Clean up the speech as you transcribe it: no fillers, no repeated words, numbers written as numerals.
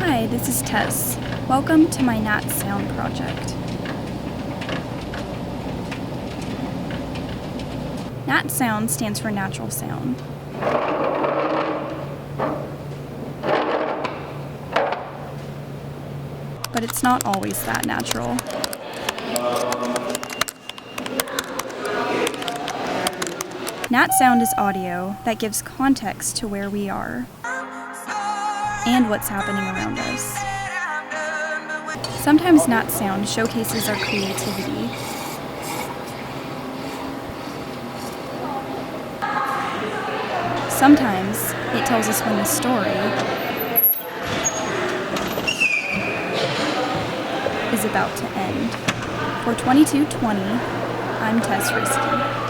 Hi, this is Tess. Welcome to my Nat Sound project. Nat Sound stands for natural sound. But it's not always that natural. Nat sound is audio that gives context to where we are and what's happening around us. Sometimes Nat sound showcases our creativity. Sometimes it tells us when the story is about to end. For 2220, I'm Tess Riski.